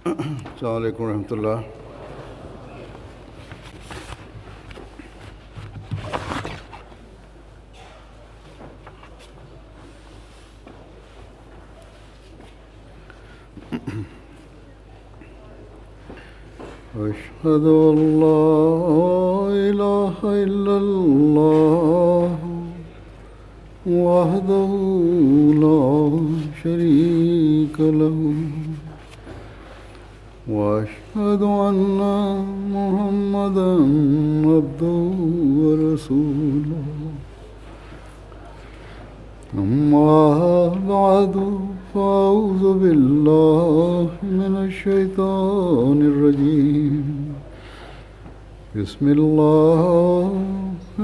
السلام علیکم ورحمۃ اللہ۔ أشهد أن لا إله إلا الله وحده لا شريك له وأشهد أن محمدا عبده ورسوله أما بعد فأعوذ بالله من الشيطان الرجيم بسم الله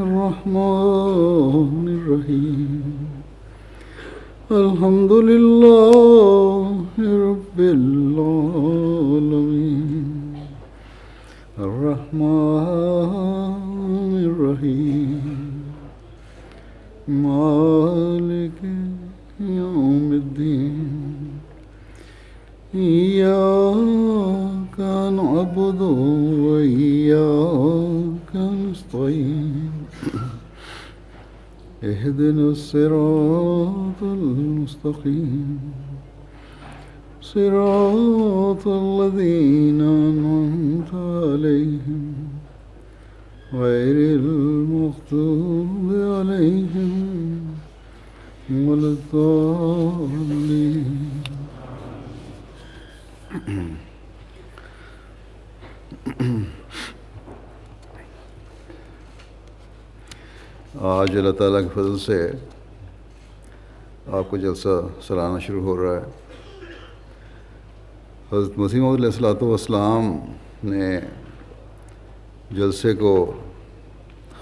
الرحمن الرحيم الحمد لله رب العالمين الرحمن الرحيم مالك يوم الدين إياك نعبد وإياك نستعين اهدنا الصراط المستقيم صراط الذين أنعمت عليهم غير المغضوب عليهم ولا الضالين۔ آج اللہ تعالیٰ کے فضل سے آپ کو جلسہ سالانہ شروع ہو رہا ہے۔ حضرت مسیح موعود علیہ الصلوۃ والسلام نے جلسے کو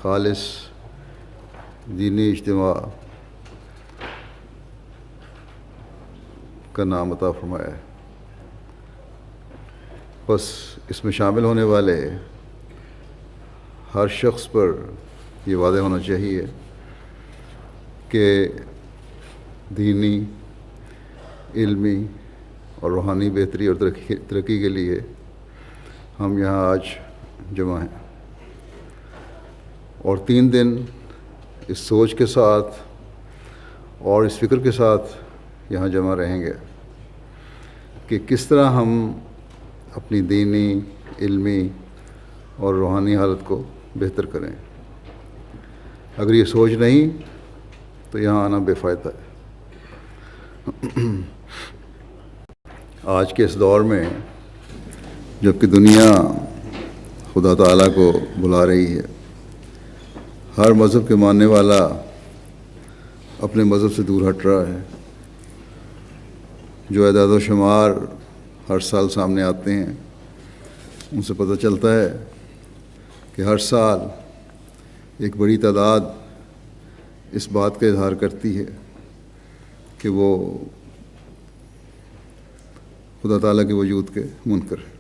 خالص دینی اجتماع کا نام عطا فرمایا ہے۔ بس اس میں شامل ہونے والے ہر شخص پر یہ واضح ہونا چاہیے کہ دینی، علمی اور روحانی بہتری اور ترقی کے لیے ہم یہاں آج جمع ہیں، اور 3 دن اس سوچ کے ساتھ اور اس فکر کے ساتھ یہاں جمع رہیں گے کہ کس طرح ہم اپنی دینی، علمی اور روحانی حالت کو بہتر کریں۔ اگر یہ سوچ نہیں تو یہاں آنا بے فائدہ ہے۔ آج کے اس دور میں جب کہ دنیا خدا تعالیٰ کو بلا رہی ہے، ہر مذہب کے ماننے والا اپنے مذہب سے دور ہٹ رہا ہے، جو اعداد و شمار ہر سال سامنے آتے ہیں ان سے پتہ چلتا ہے کہ ہر سال ایک بڑی تعداد اس بات کا اظہار کرتی ہے کہ وہ خدا تعالیٰ کے وجود کے منکر ہے۔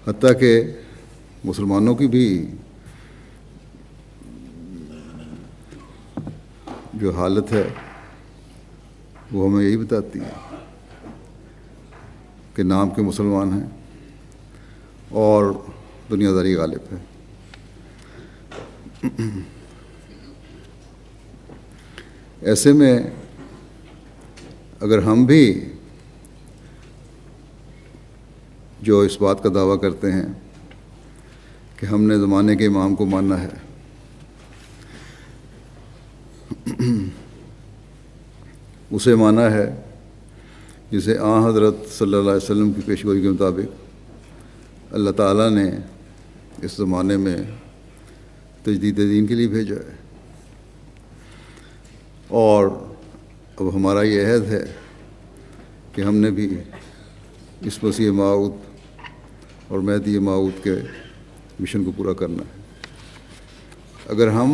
حتیٰ کہ مسلمانوں کی بھی جو حالت ہے وہ ہمیں یہی بتاتی ہے کہ نام کے مسلمان ہیں اور دنیا داری غالب ہے۔ ایسے میں اگر ہم بھی جو اس بات کا دعویٰ کرتے ہیں کہ ہم نے زمانے کے امام کو ماننا ہے، اسے مانا ہے جسے حضرت صلی اللہ علیہ وسلم کی پیشگوئی کے مطابق اللہ تعالیٰ نے اس زمانے میں تجدید دین کے لیے بھیجا ہے، اور اب ہمارا یہ عہد ہے کہ ہم نے بھی اس مسیح موعود اور مہدی موعود کے مشن کو پورا کرنا ہے۔ اگر ہم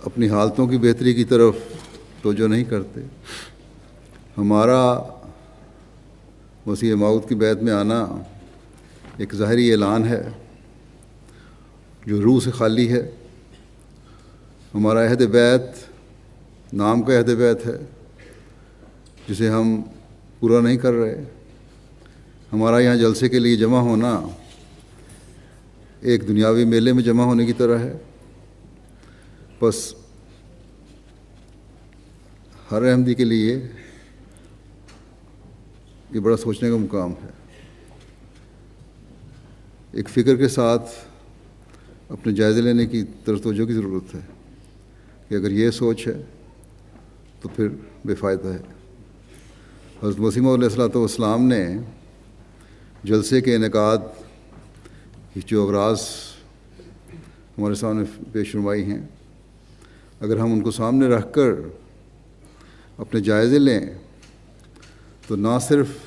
اپنی حالتوں کی بہتری کی طرف توجہ نہیں کرتے، ہمارا مسیح موعود کی بیعت میں آنا ایک ظاہری اعلان ہے جو روح سے خالی ہے۔ ہمارا عہد بیعت نام کا عہد بیعت ہے جسے ہم پورا نہیں کر رہے. ہمارا یہاں جلسے کے لیے جمع ہونا ایک دنیاوی میلے میں جمع ہونے کی طرح ہے. بس ہر احمدی کے لیے یہ بڑا سوچنے کا مقام ہے. ایک فکر کے ساتھ اپنے جائزے لینے کی طرف توجہ کی ضرورت ہے کہ اگر یہ سوچ ہے تو پھر بے فائدہ ہے. حضرت مسیح موعود علیہ الصلوۃ والسلام نے جلسے کے انعقاد کی جو اغراض ہمارے سامنے پیش فرمائی ہیں، اگر ہم ان کو سامنے رکھ کر اپنے جائزے لیں تو نہ صرف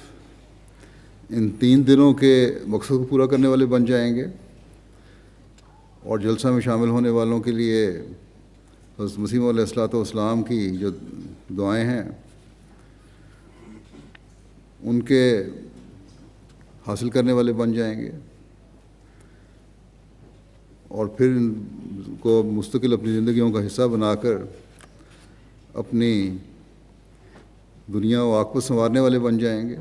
ان 3 دنوں کے مقصد کو پورا کرنے والے بن جائیں گے، اور جلسہ میں شامل ہونے والوں کے لیے حضرت مسیح موعود علیہ الصلوۃ والسلام کی جو دعائیں ہیں ان کے حاصل کرنے والے بن جائیں گے، اور پھر ان کو مستقل اپنی زندگیوں کا حصہ بنا کر اپنی دنیا و عاقبت سنوارنے والے بن جائیں گے،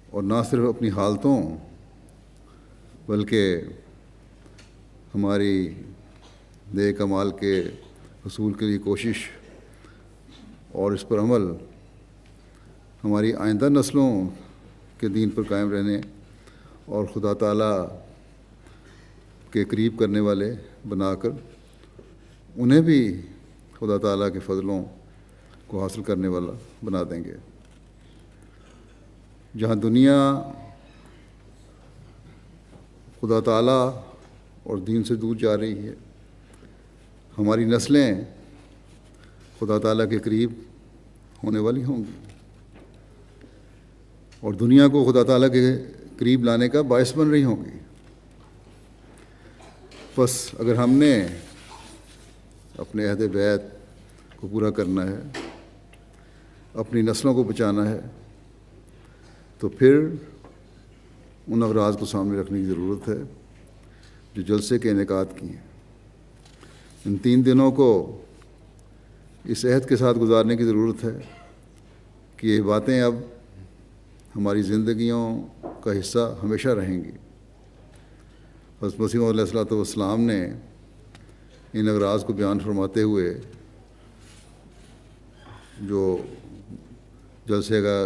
اور نہ صرف اپنی حالتوں بلکہ ہماری نیک اعمال کے حصول کے لیے کوشش اور اس پر عمل ہماری آئندہ نسلوں کے دین پر قائم رہنے اور خدا تعالیٰ کے قریب کرنے والے بنا کر انہیں بھی خدا تعالیٰ کے فضلوں کو حاصل کرنے والا بنا دیں گے. جہاں دنیا خدا تعالیٰ اور دین سے دور جا رہی ہے، ہماری نسلیں خدا تعالیٰ کے قریب ہونے والی ہوں گی اور دنیا کو خدا تعالیٰ کے قریب لانے کا باعث بن رہی ہوں گی. بس اگر ہم نے اپنے عہد بیعت کو پورا کرنا ہے، اپنی نسلوں کو بچانا ہے، تو پھر ان اغراض کو سامنے رکھنے کی ضرورت ہے جو جلسے کے انعقاد کی ہیں. ان 3 دنوں کو اس عہد کے ساتھ گزارنے کی ضرورت ہے کہ یہ باتیں اب ہماری زندگیوں کا حصہ ہمیشہ رہیں گی. حضرت مسیح موعود علیہ الصلوۃ والسلام نے ان اغراض کو بیان فرماتے ہوئے جو جلسے کا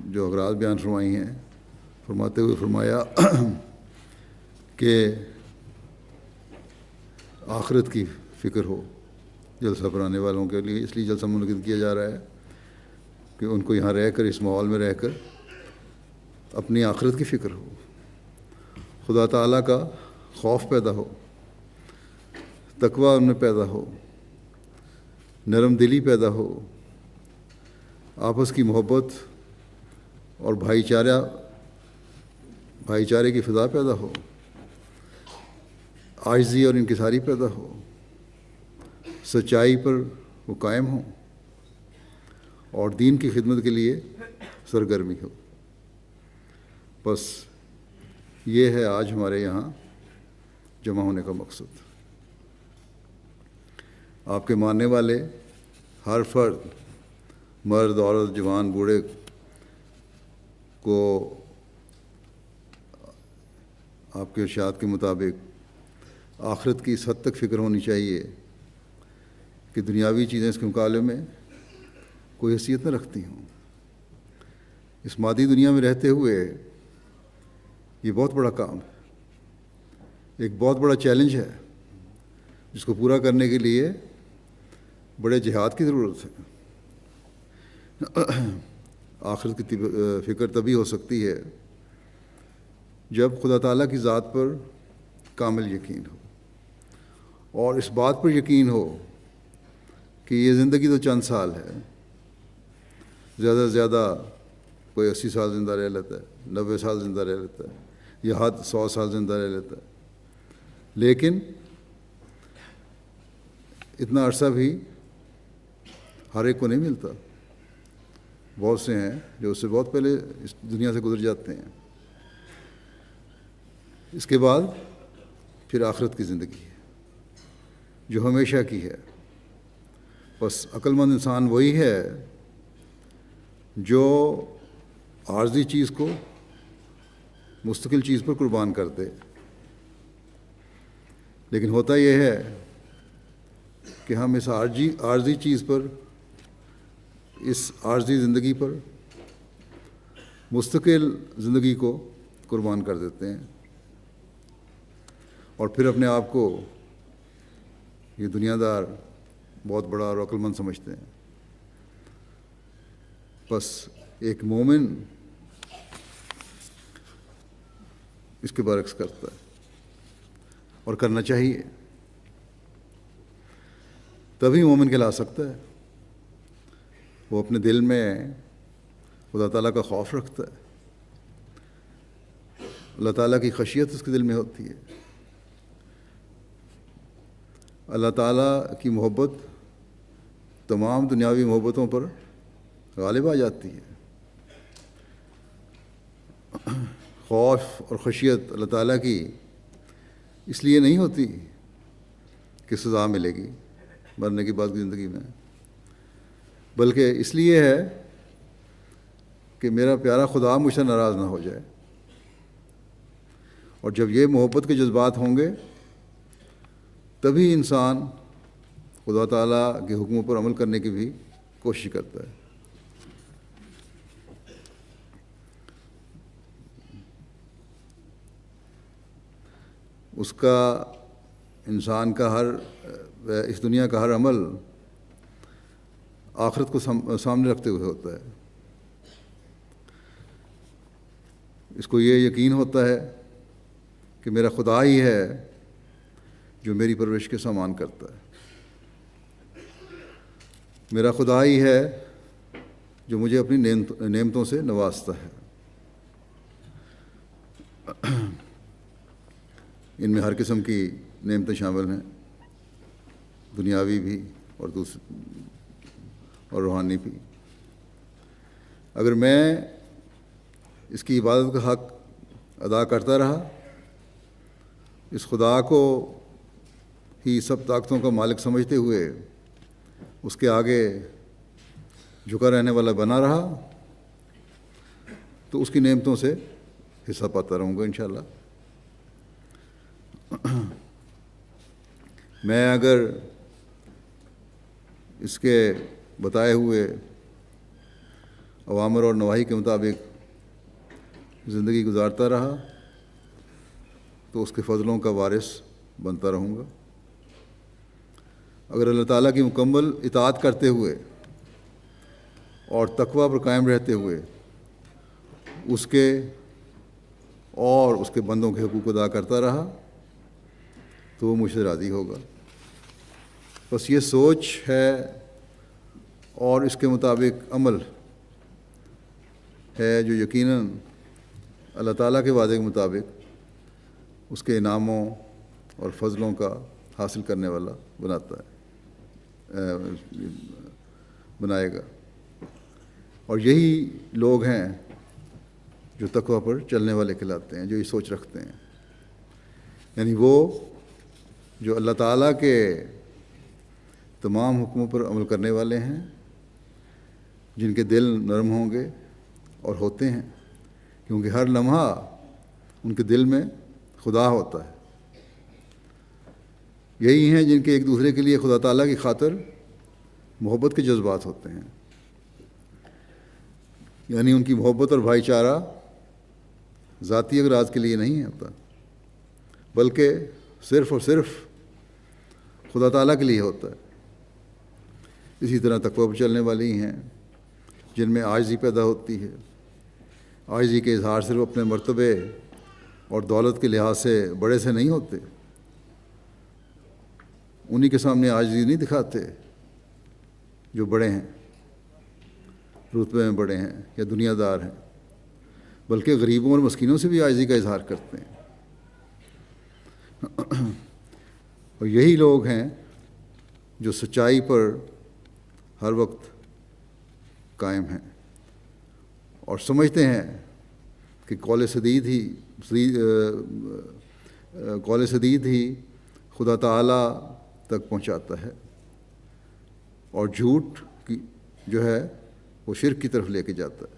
جو اغراض بیان فرمائی ہیں، فرماتے ہوئے فرمایا کہ آخرت کی فکر ہو جلسہ پر آنے والوں کے لیے. اس لیے جلسہ منعقد کیا جا رہا ہے کہ ان کو یہاں رہ کر، اس ماحول میں رہ کر اپنی آخرت کی فکر ہو، خدا تعالیٰ کا خوف پیدا ہو، تقویٰ ان میں پیدا ہو، نرم دلی پیدا ہو، آپس کی محبت اور بھائی چارے کی فضا پیدا ہو، عاجزی اور انکساری پیدا ہو، سچائی پر وہ قائم ہوں اور دین کی خدمت کے لیے سرگرمی ہو. بس یہ ہے آج ہمارے یہاں جمع ہونے کا مقصد. آپ کے ماننے والے ہر فرد، مرد، عورت، جوان، بوڑھے کو آپ کے ارشاد کے مطابق آخرت کی اس حد تک فکر ہونی چاہیے کہ دنیاوی چیزیں اس کے مقابلے میں کوئی حیثیت نہ رکھتی ہوں. اس مادی دنیا میں رہتے ہوئے یہ بہت بڑا کام ہے، ایک بہت بڑا چیلنج ہے جس کو پورا کرنے کے لیے بڑے جہاد کی ضرورت ہے. آخرت کی فکر تبھی ہو سکتی ہے جب خدا تعالیٰ کی ذات پر کامل یقین ہو اور اس بات پر یقین ہو کہ یہ زندگی تو چند سال ہے، زیادہ سے زیادہ کوئی 80 سال زندہ رہ لیتا ہے، 90 سال زندہ رہ لیتا ہے، یا حد 100 سال زندہ رہ لیتا ہے، لیکن اتنا عرصہ بھی ہر ایک کو نہیں ملتا. بہت سے ہیں جو اس سے بہت پہلے اس دنیا سے گزر جاتے ہیں. اس کے بعد پھر آخرت کی زندگی ہے جو ہمیشہ کی ہے. بس عقل مند انسان وہی ہے جو عارضی چیز کو مستقل چیز پر قربان کر دے. لیکن ہوتا یہ ہے کہ ہم اس عارضی چیز پر، اس عارضی زندگی پر مستقل زندگی کو قربان کر دیتے ہیں، اور پھر اپنے آپ کو یہ دنیا دار بہت بڑا اور عقل مند سمجھتے ہیں. بس ایک مومن اس کے برعکس کرتا ہے، اور کرنا چاہیے. تبھی مومن کہلا سکتا ہے. وہ اپنے دل میں خدا تعالیٰ کا خوف رکھتا ہے، اللہ تعالیٰ کی خشیت اس کے دل میں ہوتی ہے، اللہ تعالیٰ کی محبت تمام دنیاوی محبتوں پر غالب آ جاتی ہے. خوف اور خشیت اللہ تعالیٰ کی اس لیے نہیں ہوتی کہ سزا ملے گی مرنے کے بعد کی زندگی میں، بلکہ اس لیے ہے کہ میرا پیارا خدا مجھ سے ناراض نہ ہو جائے. اور جب یہ محبت کے جذبات ہوں گے تبھی انسان خدا تعالیٰ کے حکموں پر عمل کرنے کی بھی کوشش کرتا ہے. اس کا، انسان کا اس دنیا کا ہر عمل آخرت کو سامنے رکھتے ہوئے ہوتا ہے. اس کو یہ یقین ہوتا ہے کہ میرا خدا ہی ہے جو میری پرورش کے سامان کرتا ہے، میرا خدا ہی ہے جو مجھے اپنی نعمتوں سے نوازتا ہے. ان میں ہر قسم کی نعمتیں شامل ہیں، دنیاوی بھی اور روحانی بھی. اگر میں اس کی عبادت کا حق ادا کرتا رہا، اس خدا کو ہی سب طاقتوں کا مالک سمجھتے ہوئے اس کے آگے جھکا رہنے والا بنا رہا، تو اس کی نعمتوں سے حصہ پاتا رہوں گا انشاءاللہ. میں اگر اس کے بتائے ہوئے اوامر اور نواہی کے مطابق زندگی گزارتا رہا تو اس کے فضلوں کا وارث بنتا رہوں گا. اگر اللہ تعالیٰ کی مکمل اطاعت کرتے ہوئے اور تقوی پر قائم رہتے ہوئے اس کے اور اس کے بندوں کے حقوق ادا کرتا رہا تو وہ مجھ سے راضی ہوگا. بس یہ سوچ ہے اور اس کے مطابق عمل ہے جو یقیناً اللہ تعالیٰ کے وعدے کے مطابق اس کے انعاموں اور فضلوں کا حاصل کرنے والا بنائے گا. اور یہی لوگ ہیں جو تقوی پر چلنے والے کہلاتے ہیں، جو یہ سوچ رکھتے ہیں. یعنی وہ جو اللہ تعالیٰ کے تمام حکموں پر عمل کرنے والے ہیں، جن کے دل نرم ہوں گے اور ہوتے ہیں، کیونکہ ہر لمحہ ان کے دل میں خدا ہوتا ہے. یہی ہیں جن کے ایک دوسرے کے لیے خدا تعالیٰ کی خاطر محبت کے جذبات ہوتے ہیں. یعنی ان کی محبت اور بھائی چارہ ذاتی اغراض کے لیے نہیں ہوتا، بلکہ صرف اور صرف خدا تعالیٰ کے لیے ہوتا ہے. اسی طرح تقوی پر چلنے والی ہیں جن میں عاجزی پیدا ہوتی ہے. عاجزی کے اظہار صرف اپنے مرتبے اور دولت کے لحاظ سے بڑے سے نہیں ہوتے. انہی کے سامنے عاجزی نہیں دکھاتے جو بڑے ہیں، رتبے میں بڑے ہیں یا دنیا دار ہیں، بلکہ غریبوں اور مسکینوں سے بھی عاجزی کا اظہار کرتے ہیں. اور یہی لوگ ہیں جو سچائی پر ہر وقت قائم ہیں اور سمجھتے ہیں کہ قول سدید ہی خدا تعالیٰ تک پہنچاتا ہے، اور جھوٹ کی جو ہے وہ شرک کی طرف لے کے جاتا ہے.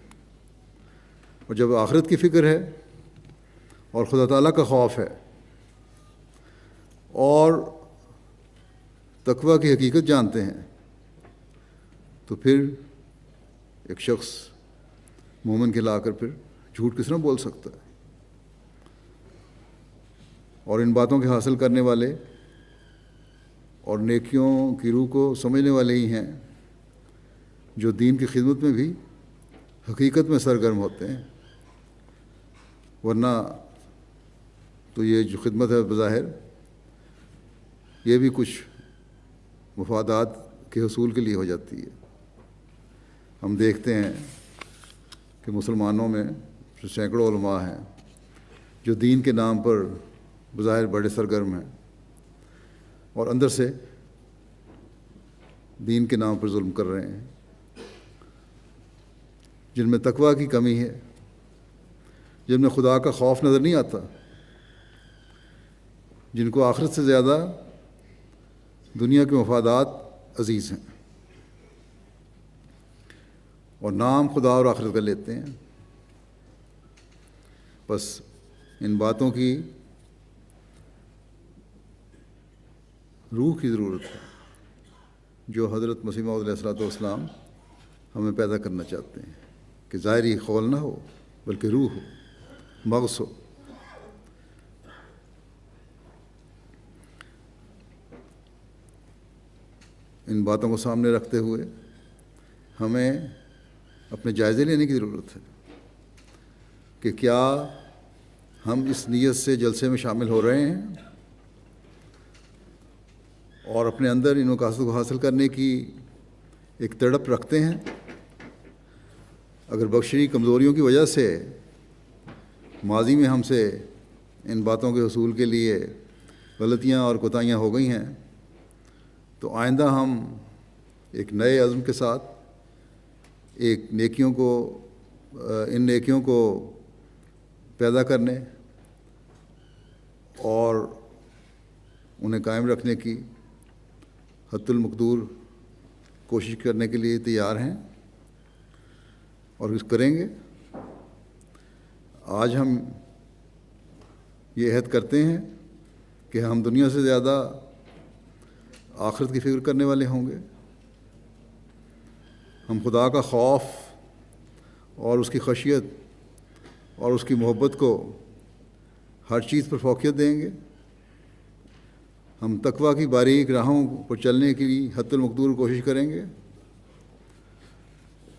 اور جب آخرت کی فکر ہے اور خدا تعالیٰ کا خوف ہے اور تقویٰ کی حقیقت جانتے ہیں تو پھر ایک شخص مومن کہلا کر پھر جھوٹ کس طرح بول سکتا ہے. اور ان باتوں کے حاصل کرنے والے اور نیکیوں کی روح کو سمجھنے والے ہی ہیں جو دین کی خدمت میں بھی حقیقت میں سرگرم ہوتے ہیں. ورنہ تو یہ جو خدمت ہے بظاہر یہ بھی کچھ مفادات کے حصول کے لیے ہو جاتی ہے. ہم دیکھتے ہیں کہ مسلمانوں میں سینکڑوں علماء ہیں جو دین کے نام پر بظاہر بڑے سرگرم ہیں اور اندر سے دین کے نام پر ظلم کر رہے ہیں، جن میں تقویٰ کی کمی ہے، جن میں خدا کا خوف نظر نہیں آتا، جن کو آخرت سے زیادہ دنیا کے مفادات عزیز ہیں اور نام خدا اور آخرت کا لیتے ہیں. بس ان باتوں کی روح کی ضرورت ہے جو حضرت مسیح موعود علیہ الصلوۃ والسلام ہمیں پیدا کرنا چاہتے ہیں کہ ظاہری قول نہ ہو بلکہ روح ہو، مغز ہو. ان باتوں کو سامنے رکھتے ہوئے ہمیں اپنے جائزے لینے کی ضرورت ہے کہ کیا ہم اس نیت سے جلسے میں شامل ہو رہے ہیں اور اپنے اندر ان مقاصد کو حاصل کرنے کی ایک تڑپ رکھتے ہیں. اگر بخشی کمزوریوں کی وجہ سے ماضی میں ہم سے ان باتوں کے حصول کے لیے غلطیاں اور کوتاہیاں ہو گئی ہیں تو آئندہ ہم ایک نئے عزم کے ساتھ ایک ان نیکیوں کو پیدا کرنے اور انہیں قائم رکھنے کی حد المقدور کوشش کرنے کے لیے تیار ہیں اور اس کریں گے. آج ہم یہ عہد کرتے ہیں کہ ہم دنیا سے زیادہ آخرت کی فکر کرنے والے ہوں گے. ہم خدا کا خوف اور اس کی خشیت اور اس کی محبت کو ہر چیز پر فوقیت دیں گے. ہم تقویٰ کی باریک راہوں پر چلنے کی حد المقدور کوشش کریں گے.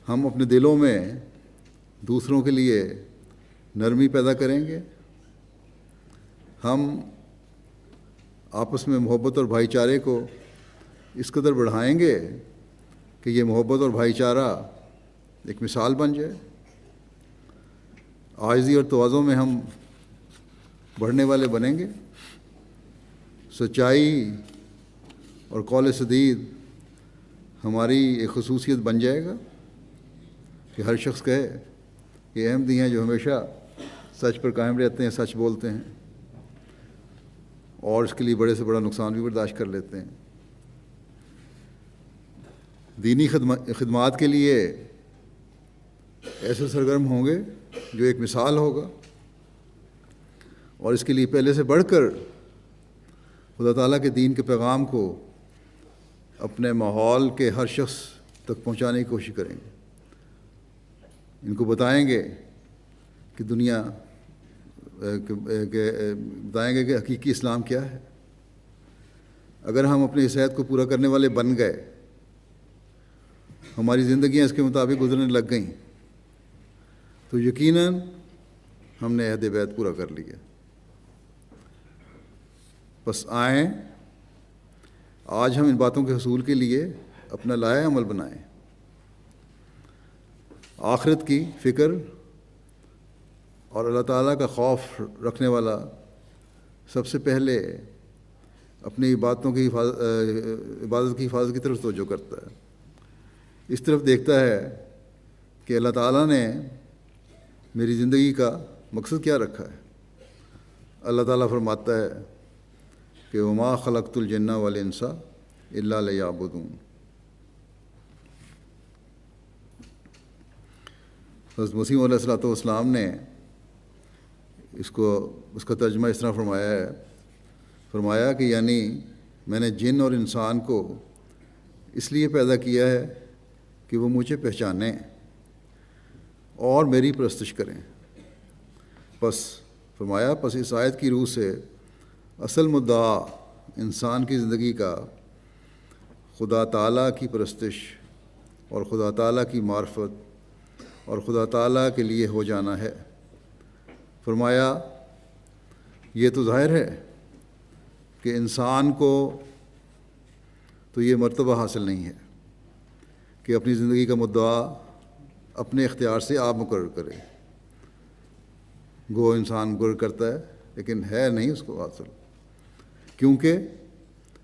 ہم اپنے دلوں میں دوسروں کے لیے نرمی پیدا کریں گے. ہم آپس میں محبت اور بھائی چارے کو اس قدر بڑھائیں گے کہ یہ محبت اور بھائی چارہ ایک مثال بن جائے. عاجزی اور تواضع میں ہم بڑھنے والے بنیں گے. سچائی اور قول سدید ہماری ایک خصوصیت بن جائے گا کہ ہر شخص کہے کہ احمدی ہیں جو ہمیشہ سچ پر قائم رہتے ہیں، سچ بولتے ہیں اور اس کے لیے بڑے سے بڑا نقصان بھی برداشت کر لیتے ہیں. دینی خدمات کے لیے ایسے سرگرم ہوں گے جو ایک مثال ہوگا اور اس کے لیے پہلے سے بڑھ کر خدا تعالیٰ کے دین کے پیغام کو اپنے ماحول کے ہر شخص تک پہنچانے کی کوشش کریں گے. ان کو بتائیں گے کہ بتائیں گے کہ حقیقی اسلام کیا ہے. اگر ہم اپنے اس عہد کو پورا کرنے والے بن گئے، ہماری زندگیاں اس کے مطابق گزرنے لگ گئیں، تو یقیناً ہم نے عہد بیعت پورا کر لیا. بس آئیں آج ہم ان باتوں کے حصول کے لیے اپنا لائحہ عمل بنائیں. آخرت کی فکر اور اللہ تعالیٰ کا خوف رکھنے والا سب سے پہلے اپنی عبادت کی حفاظت کی طرف توجہ کرتا ہے. اس طرف دیکھتا ہے کہ اللہ تعالیٰ نے میری زندگی کا مقصد کیا رکھا ہے. اللہ تعالیٰ فرماتا ہے کہ وما خلقت الجن والانس الا لیعبدون. حضرت مسیح علیہ الصلوۃ والسلام نے اس کا ترجمہ اس طرح فرمایا کہ یعنی میں نے جن اور انسان کو اس لیے پیدا کیا ہے کہ وہ مجھے پہچانیں اور میری پرستش کریں۔ پس اس آیت کی روح سے اصل مدعا انسان کی زندگی کا خدا تعالیٰ کی پرستش اور خدا تعالیٰ کی معرفت اور خدا تعالیٰ کے لیے ہو جانا ہے۔ فرمایا یہ تو ظاہر ہے کہ انسان کو تو یہ مرتبہ حاصل نہیں ہے کہ اپنی زندگی کا مدعا اپنے اختیار سے آپ مقرر کرے۔ گو انسان مقرر کرتا ہے لیکن ہے نہیں اس کو حاصل، کیونکہ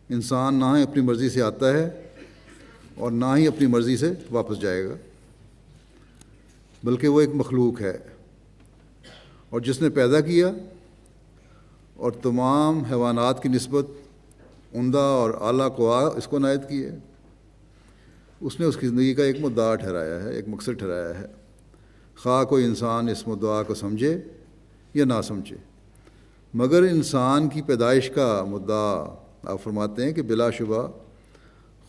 انسان نہ ہی اپنی مرضی سے آتا ہے اور نہ ہی اپنی مرضی سے واپس جائے گا، بلکہ وہ ایک مخلوق ہے، اور جس نے پیدا کیا اور تمام حیوانات کی نسبت عمدہ اور اعلیٰ قوا اس کو عنایت کی ہے، اس نے اس کی زندگی کا ایک مدعا ٹھہرایا ہے، ایک مقصد ٹھہرایا ہے، خواہ کوئی انسان اس مدعا کو سمجھے یا نہ سمجھے۔ مگر انسان کی پیدائش کا مدعا آپ فرماتے ہیں کہ بلا شبہ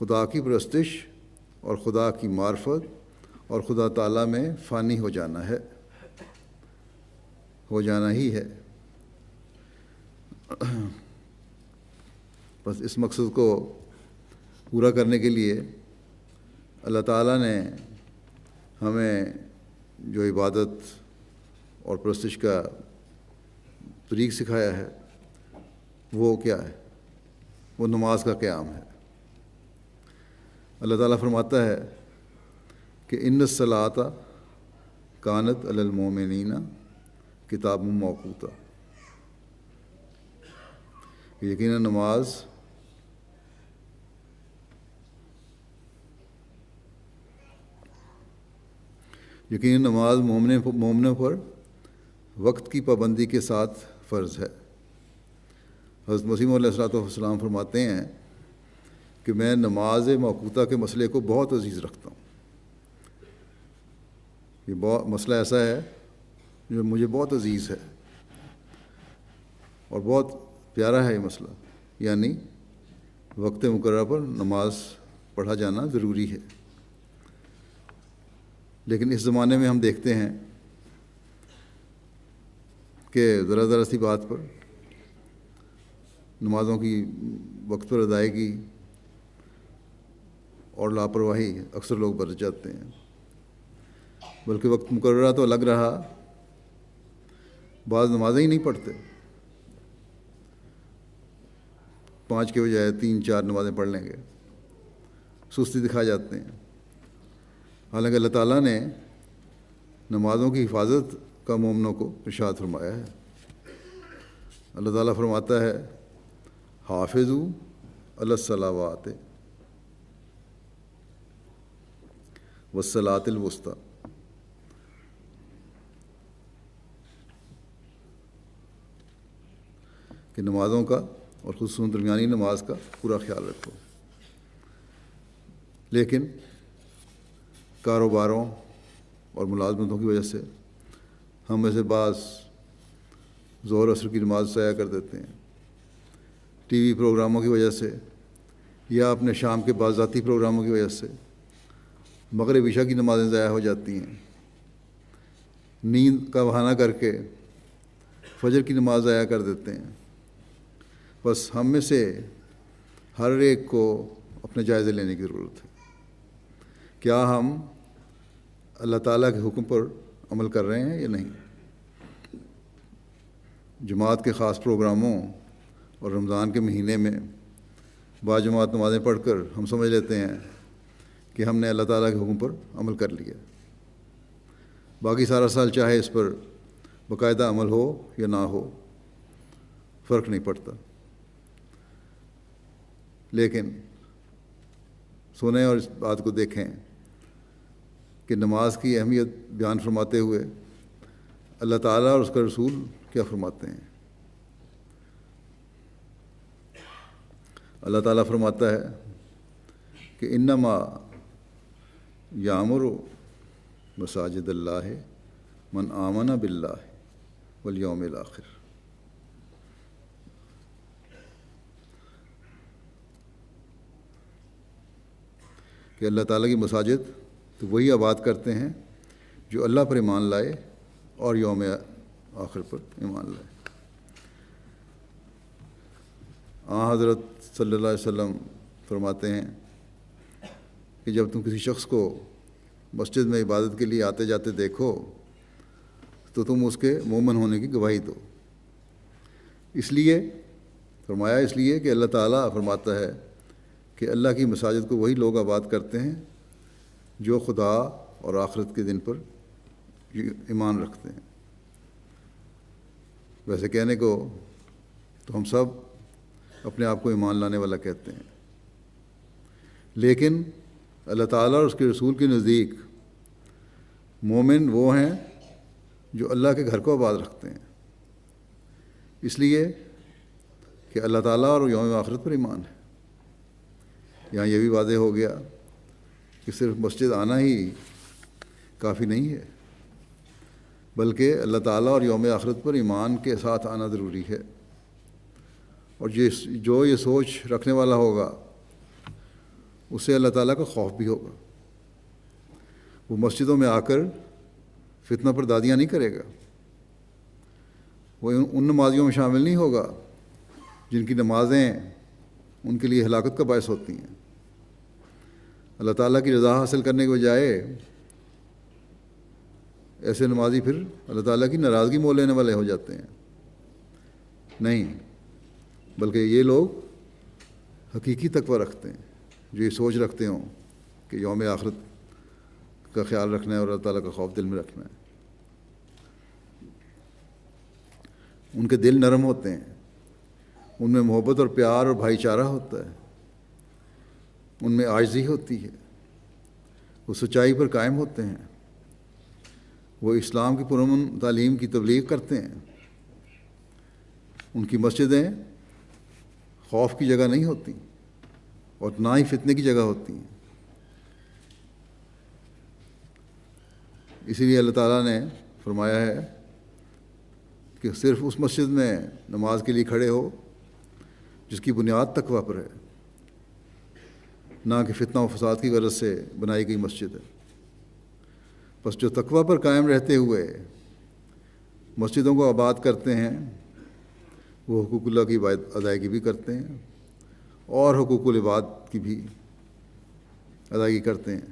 خدا کی پرستش اور خدا کی معرفت اور خدا تعالیٰ میں فانی ہو جانا ہے، ہو جانا ہی ہے۔ بس اس مقصد کو پورا کرنے کے لیے اللہ تعالیٰ نے ہمیں جو عبادت اور پرستش کا طریق سکھایا ہے وہ کیا ہے؟ وہ نماز کا قیام ہے۔ اللہ تعالیٰ فرماتا ہے کہ ان الصلاۃ کانت علی المؤمنین کتاب موقوتا، یقیناً نماز مومنوں پر وقت کی پابندی کے ساتھ فرض ہے۔ حضرت مسیح علیہ الصلوۃ والسلام فرماتے ہیں کہ میں نماز موقوتہ کے مسئلے کو بہت عزیز رکھتا ہوں۔ یہ مسئلہ ایسا ہے جو مجھے بہت عزیز ہے اور بہت پیارا ہے۔ یہ مسئلہ یعنی وقت مقررہ پر نماز پڑھا جانا ضروری ہے، لیکن اس زمانے میں ہم دیکھتے ہیں کہ ذرا سی بات پر نمازوں کی وقت پر ادائیگی اور لاپرواہی اکثر لوگ برت جاتے ہیں، بلکہ وقت مقررہ تو لگ رہا، بعض نمازیں ہی نہیں پڑھتے، 5 کے بجائے 3-4 نمازیں پڑھ لیں گے، سستی دکھا جاتے ہیں۔ حالانکہ اللہ تعالیٰ نے نمازوں کی حفاظت کا مومنوں کو ارشاد فرمایا ہے۔ اللہ تعالیٰ فرماتا ہے حافظوا علی الصلوات والصلاۃ الوسطی، کہ نمازوں کا اور خصوصاً درمیانی نماز کا پورا خیال رکھو۔ لیکن کاروباروں اور ملازمتوں کی وجہ سے ہم میں سے بعض ظہر عصر کی نماز ضائع کر دیتے ہیں، ٹی وی پروگراموں کی وجہ سے یا اپنے شام کے بعض ذاتی پروگراموں کی وجہ سے مغرب عشاء کی نمازیں ضائع ہو جاتی ہیں، نیند کا بہانہ کر کے فجر کی نماز ضائع کر دیتے ہیں۔ بس ہم میں سے ہر ایک کو اپنے جائزے لینے کی ضرورت ہے، کیا ہم اللہ تعالیٰ کے حکم پر عمل کر رہے ہیں یا نہیں؟ جماعت کے خاص پروگراموں اور رمضان کے مہینے میں باجماعت نمازیں پڑھ کر ہم سمجھ لیتے ہیں کہ ہم نے اللہ تعالیٰ کے حکم پر عمل کر لیا، باقی سارا سال چاہے اس پر باقاعدہ عمل ہو یا نہ ہو، فرق نہیں پڑتا۔ لیکن سنیں اور اس بات کو دیکھیں کہ نماز کی اہمیت بیان فرماتے ہوئے اللہ تعالیٰ اور اس کا رسول کیا فرماتے ہیں۔ اللہ تعالیٰ فرماتا ہے کہ انما یامر مساجد اللہ من آمن باللہ والیوم الآخر. کہ اللہ تعالیٰ کی مساجد تو وہی آباد کرتے ہیں جو اللہ پر ایمان لائے اور یوم آخر پر ایمان لائے. حضرت صلی اللہ علیہ وسلم فرماتے ہیں کہ جب تم کسی شخص کو مسجد میں عبادت کے لیے آتے جاتے دیکھو تو تم اس کے مومن ہونے کی گواہی دو. اس لیے کہ اللہ تعالیٰ فرماتا ہے کہ اللہ کی مساجد کو وہی لوگ آباد کرتے ہیں جو خدا اور آخرت کے دن پر ایمان رکھتے ہیں. ویسے کہنے کو تو ہم سب اپنے آپ کو ایمان لانے والا کہتے ہیں، لیکن اللہ تعالیٰ اور اس کے رسول کے نزدیک مومن وہ ہیں جو اللہ کے گھر کو آباد رکھتے ہیں، اس لیے کہ اللہ تعالیٰ اور یوم آخرت پر ایمان ہے. یہاں یہ بھی واضح ہو گیا کہ صرف مسجد آنا ہی کافی نہیں ہے، بلکہ اللہ تعالیٰ اور یوم آخرت پر ایمان کے ساتھ آنا ضروری ہے. اور جو یہ سوچ رکھنے والا ہوگا اسے اللہ تعالیٰ کا خوف بھی ہوگا. وہ مسجدوں میں آ کر فتنہ پر دادیاں نہیں کرے گا، وہ ان نمازیوں میں شامل نہیں ہوگا جن کی نمازیں ان کے لیے ہلاکت کا باعث ہوتی ہیں. اللہ تعالیٰ کی رضا حاصل کرنے کے بجائے ایسے نمازی پھر اللہ تعالیٰ کی ناراضگی مول لینے والے ہو جاتے ہیں. نہیں، بلکہ یہ لوگ حقیقی تقوی رکھتے ہیں جو یہ سوچ رکھتے ہوں کہ یوم آخرت کا خیال رکھنا ہے اور اللہ تعالیٰ کا خوف دل میں رکھنا ہے. ان کے دل نرم ہوتے ہیں، ان میں محبت اور پیار اور بھائی چارہ ہوتا ہے، ان میں عاجزی ہوتی ہے، وہ سچائی پر قائم ہوتے ہیں، وہ اسلام کی پرامن تعلیم کی تبلیغ کرتے ہیں. ان کی مسجدیں خوف کی جگہ نہیں ہوتی اور نہ ہی فتنے کی جگہ ہوتی ہیں. اسی لیے اللہ تعالیٰ نے فرمایا ہے کہ صرف اس مسجد میں نماز کے لیے کھڑے ہو جس کی بنیاد تقوی پر ہے، نہ کہ فتنہ و فساد کی غرض سے بنائی گئی مسجد ہے. بس جو تقوی پر قائم رہتے ہوئے مسجدوں کو آباد کرتے ہیں وہ حقوق اللہ کی ادائیگی بھی کرتے ہیں اور حقوق العباد کی بھی ادائیگی کرتے ہیں.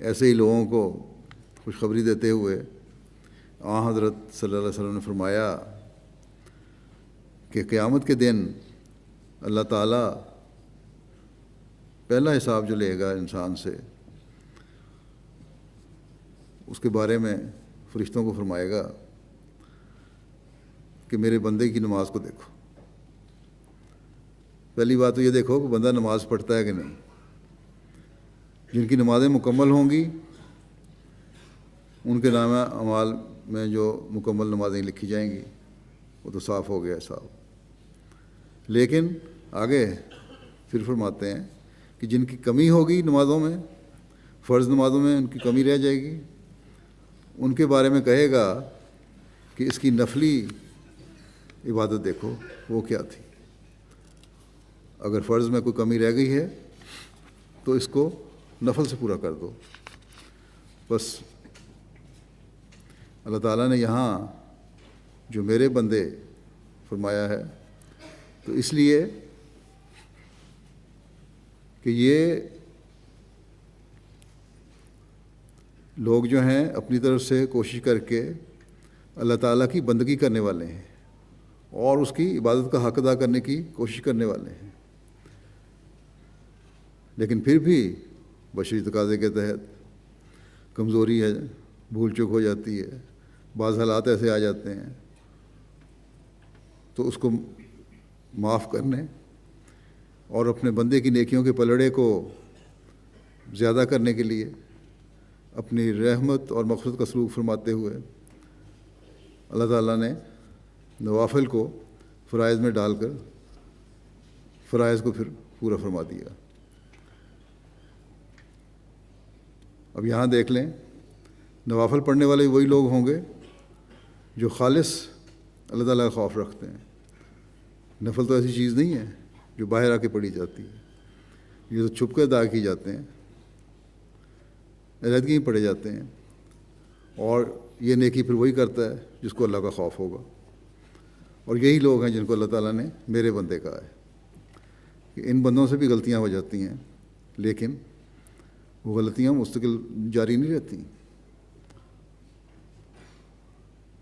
ایسے ہی لوگوں کو خوشخبری دیتے ہوئے حضرت صلی اللہ علیہ وسلم نے فرمایا کہ قیامت کے دن اللہ تعالیٰ پہلا حساب جو لے گا انسان سے اس کے بارے میں فرشتوں کو فرمائے گا کہ میرے بندے کی نماز کو دیکھو. پہلی بات تو یہ دیکھو کہ بندہ نماز پڑھتا ہے کہ نہیں. جن کی نمازیں مکمل ہوں گی ان کے نامہ اعمال میں جو مکمل نمازیں لکھی جائیں گی وہ تو صاف ہو گیا صاحب. لیکن آگے پھر فرماتے ہیں کہ جن کی کمی ہوگی نمازوں میں، فرض نمازوں میں ان کی کمی رہ جائے گی، ان کے بارے میں کہے گا کہ اس کی نفلی عبادت دیکھو وہ کیا تھی. اگر فرض میں کوئی کمی رہ گئی ہے تو اس کو نفل سے پورا کر دو. بس اللہ تعالیٰ نے یہاں جو میرے بندے فرمایا ہے تو اس لیے کہ یہ لوگ جو ہیں اپنی طرف سے کوشش کر کے اللہ تعالیٰ کی بندگی کرنے والے ہیں اور اس کی عبادت کا حق ادا کرنے کی کوشش کرنے والے ہیں، لیکن پھر بھی بشری تقاضے کے تحت کمزوری ہے، بھول چوک ہو جاتی ہے، بعض حالات ایسے آ جاتے ہیں تو اس کو معاف کرنے اور اپنے بندے کی نیکیوں کے پلڑے کو زیادہ کرنے کے لیے اپنی رحمت اور مغفرت کا سلوک فرماتے ہوئے اللہ تعالیٰ نے نوافل کو فرائض میں ڈال کر فرائض کو پھر پورا فرما دیا. اب یہاں دیکھ لیں، نوافل پڑھنے والے وہی لوگ ہوں گے جو خالص اللہ تعالیٰ کا خوف رکھتے ہیں۔ نفل تو ایسی چیز نہیں ہے جو باہر آ کے پڑھی جاتی ہے، یہ تو چھپ کے ادا کی جاتے ہیں، علیحدگی پڑھے جاتے ہیں، اور یہ نیکی پھر وہی کرتا ہے جس کو اللہ کا خوف ہوگا۔ اور یہی لوگ ہیں جن کو اللہ تعالیٰ نے میرے بندے کہا ہے کہ ان بندوں سے بھی غلطیاں ہو جاتی ہیں، لیکن وہ غلطیاں مستقل جاری نہیں رہتی،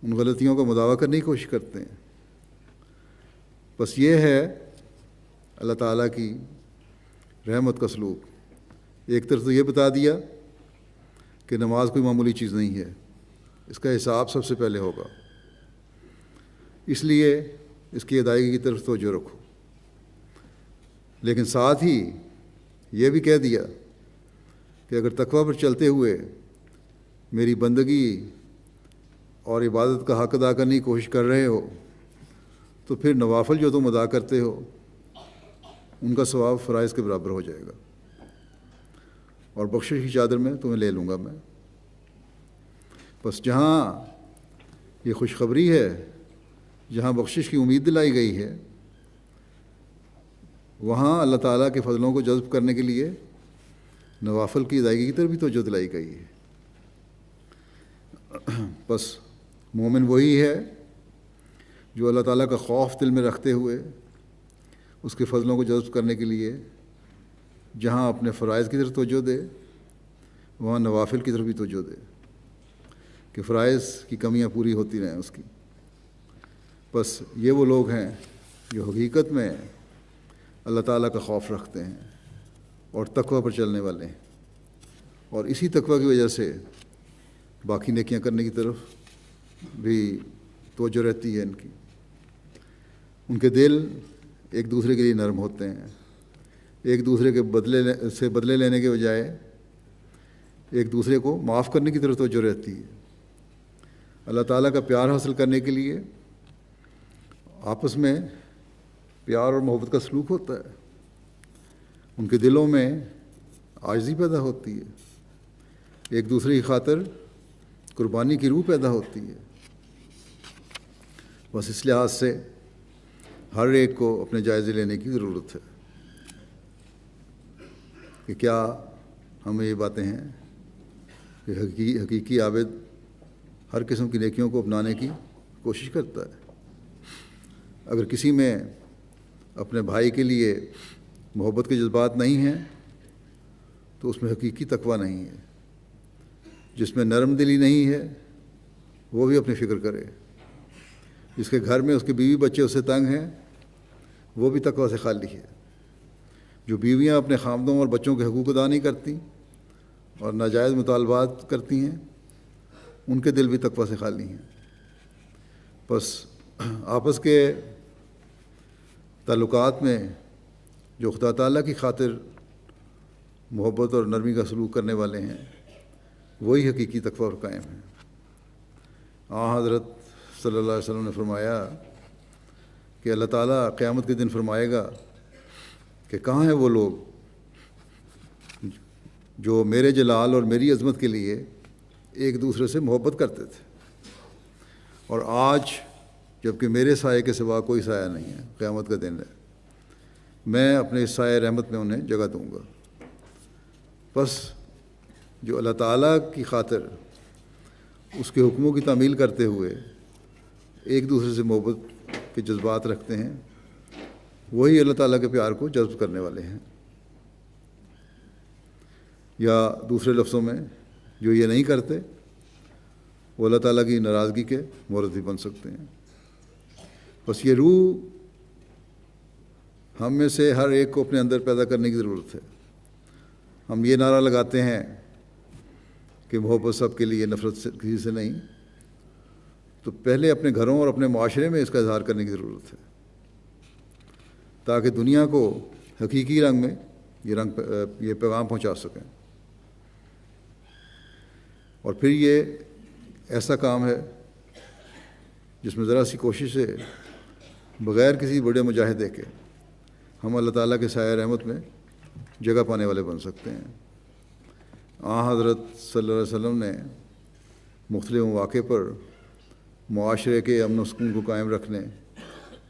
ان غلطیوں کا مداوع کرنے کی کوشش کرتے ہیں۔ بس یہ ہے اللہ تعالیٰ کی رحمت کا سلوک۔ ایک طرف تو یہ بتا دیا کہ نماز کوئی معمولی چیز نہیں ہے، اس کا حساب سب سے پہلے ہوگا، اس لیے اس کی ادائیگی کی طرف توجہ رکھو، لیکن ساتھ ہی یہ بھی کہہ دیا کہ اگر تقویٰ پر چلتے ہوئے میری بندگی اور عبادت کا حق ادا کرنے کی کوشش کر رہے ہو تو پھر نوافل جو تم ادا کرتے ہو ان کا ثواب فرائض کے برابر ہو جائے گا، اور بخشش کی چادر میں تمہیں لے لوں گا میں۔ بس جہاں یہ خوشخبری ہے، جہاں بخشش کی امید دلائی گئی ہے، وہاں اللہ تعالیٰ کے فضلوں کو جذب کرنے کے لیے نوافل کی ادائیگی کی طرف بھی توجہ دلائی گئی ہے۔ بس مومن وہی ہے جو اللہ تعالیٰ کا خوف دل میں رکھتے ہوئے اس کے فضلوں کو جذب کرنے کے لیے جہاں اپنے فرائض کی طرف توجہ دے، وہاں نوافل کی طرف بھی توجہ دے کہ فرائض کی کمیاں پوری ہوتی رہیں اس کی۔ بس یہ وہ لوگ ہیں جو حقیقت میں اللہ تعالیٰ کا خوف رکھتے ہیں اور تقویٰ پر چلنے والے ہیں، اور اسی تقویٰ کی وجہ سے باقی نیکیاں کرنے کی طرف بھی توجہ رہتی ہے ان کی۔ ان کے دل ایک دوسرے کے لیے نرم ہوتے ہیں، ایک دوسرے کے بدلے لینے کے بجائے ایک دوسرے کو معاف کرنے کی طرف توجہ رہتی ہے۔ اللہ تعالیٰ کا پیار حاصل کرنے کے لیے آپس میں پیار اور محبت کا سلوک ہوتا ہے، ان کے دلوں میں عاجزی پیدا ہوتی ہے، ایک دوسرے کی خاطر قربانی کی روح پیدا ہوتی ہے۔ بس اس لحاظ سے ہر ایک کو اپنے جائزے لینے کی ضرورت ہے کہ کیا ہمیں یہ باتیں ہیں کہ حقیقی عابد ہر قسم کی نیکیوں کو اپنانے کی کوشش کرتا ہے۔ اگر کسی میں اپنے بھائی کے لیے محبت کے جذبات نہیں ہیں تو اس میں حقیقی تقویٰ نہیں ہے۔ جس میں نرم دلی نہیں ہے وہ بھی اپنی فکر کرے، جس کے گھر میں اس کے بیوی بچے اس سے تنگ ہیں وہ بھی تقویٰ سے خالی ہے۔ جو بیویاں اپنے خامدوں اور بچوں کے حقوق ادا نہیں کرتی اور ناجائز مطالبات کرتی ہیں ان کے دل بھی تقویٰ سے خالی ہیں۔ بس آپس کے تعلقات میں جو خدا تعالیٰ کی خاطر محبت اور نرمی کا سلوک کرنے والے ہیں وہی حقیقی تقویٰ پر قائم ہیں۔ حضرت صلی اللہ علیہ وسلم نے فرمایا کہ اللہ تعالیٰ قیامت کے دن فرمائے گا کہ کہاں ہیں وہ لوگ جو میرے جلال اور میری عظمت کے لیے ایک دوسرے سے محبت کرتے تھے، اور آج جب کہ میرے سائے کے سوا کوئی سایہ نہیں ہے، قیامت کا دن ہے، میں اپنے اس سایہ رحمت میں انہیں جگہ دوں گا۔ بس جو اللہ تعالیٰ کی خاطر اس کے حکموں کی تعمیل کرتے ہوئے ایک دوسرے سے محبت کے جذبات رکھتے ہیں وہی اللہ تعالیٰ کے پیار کو جذب کرنے والے ہیں، یا دوسرے لفظوں میں جو یہ نہیں کرتے وہ اللہ تعالیٰ کی ناراضگی کے مورد بھی بن سکتے ہیں۔ بس یہ روح ہم میں سے ہر ایک کو اپنے اندر پیدا کرنے کی ضرورت ہے۔ ہم یہ نعرہ لگاتے ہیں کہ محبت سب کے لیے، نفرت سے کسی سے نہیں، تو پہلے اپنے گھروں اور اپنے معاشرے میں اس کا اظہار کرنے کی ضرورت ہے تاکہ دنیا کو حقیقی رنگ میں یہ پیغام پہنچا سکیں۔ اور پھر یہ ایسا کام ہے جس میں ذرا سی کوشش سے بغیر کسی بڑے مجاہدے کے ہم اللہ تعالیٰ کے سایہ رحمت میں جگہ پانے والے بن سکتے ہیں۔ حضرت صلی اللہ علیہ وسلم نے مختلف مواقع پر معاشرے کے امن و سکون کو قائم رکھنے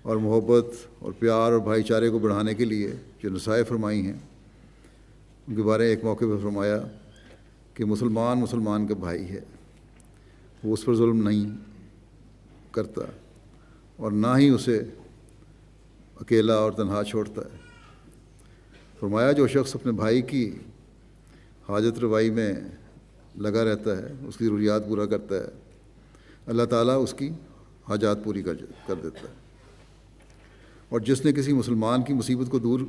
اور محبت اور پیار اور بھائی چارے کو بڑھانے کے لیے جو نصائح فرمائی ہیں، ان کے بارے میں ایک موقع پر فرمایا کہ مسلمان کا بھائی ہے، وہ اس پر ظلم نہیں کرتا اور نہ ہی اسے اکیلا اور تنہا چھوڑتا ہے۔ فرمایا جو شخص اپنے بھائی کی حاجت روائی میں لگا رہتا ہے، اس کی ضروریات پورا کرتا ہے، اللہ تعالیٰ اس کی حاجات پوری کر دیتا ہے۔ اور جس نے کسی مسلمان کی مصیبت کو دور